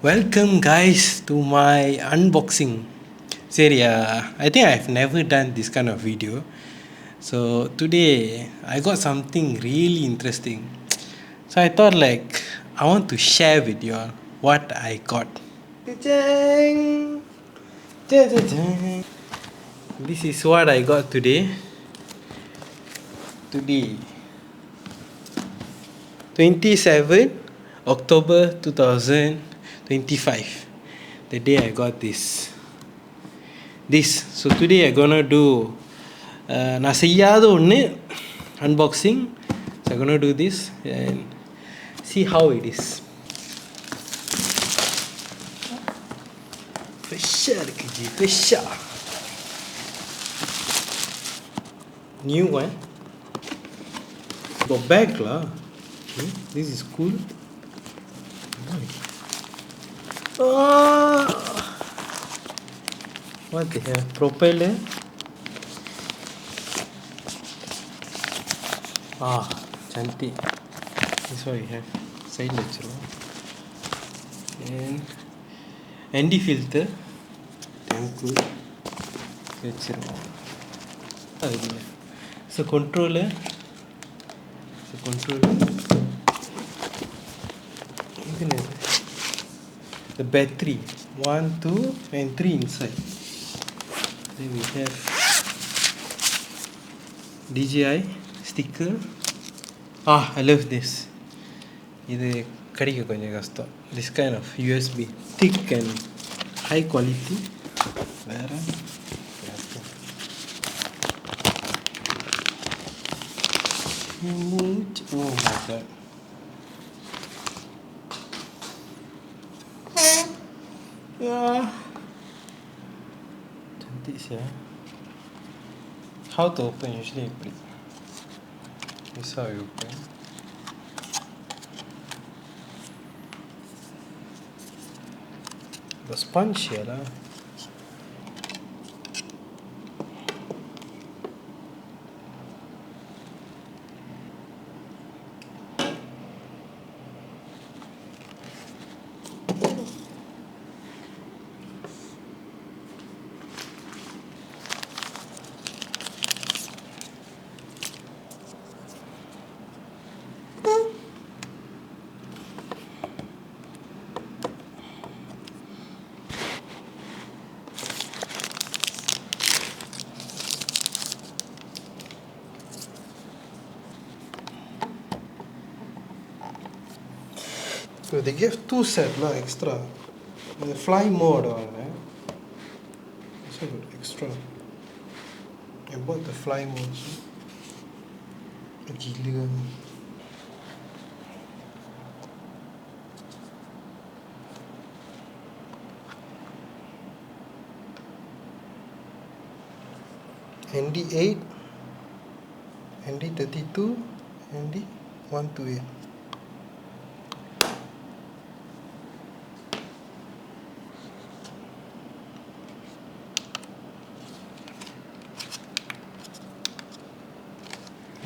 Welcome guys to my unboxing. I think I've never done this kind of video. So today I got something really interesting. So I thought I want to share with you all what I got. Ta-dang! Ta-da-dang! This is what I got today. Today 27 October 2025. The day I got this. So today I'm gonna do நான் செய்யாத ஒன்று unboxing. So I'm gonna do this and see how it is. Fresher kerja, fresher. New one. Got bag lah. This is cool. Oh. What the hell? Propeller. Cantik. This one we have. Side lecture. And ND filter. Damn good. So controller. The battery 1, 2 and 3 inside. Then we have DJI sticker. I love this. இது கிடைக்க கொஞ்சம் கஷ்டம். This kind of USB thick and high quality. வேற oh my god. Cantik sia. How to open? Usually you put. This is how you open. The sponge here lah. So they gave 2 sets lah extra. The fly mode on so good extra. I bought the fly mode. Gila. ND8, ND32, ND128.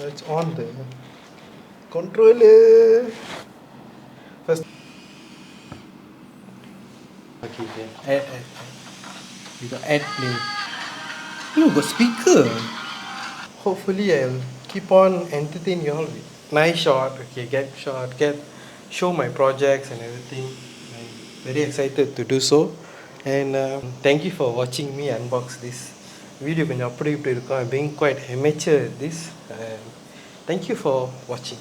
Let's on the controller. First, okay, add. We got add play. Look, got speaker. Hopefully, I'll keep on entertain you all with nice shot. Okay, show my projects and everything. I'm very excited to do so. And thank you for watching me unbox this video. I'm being quite amateur at this. Thank you for watching.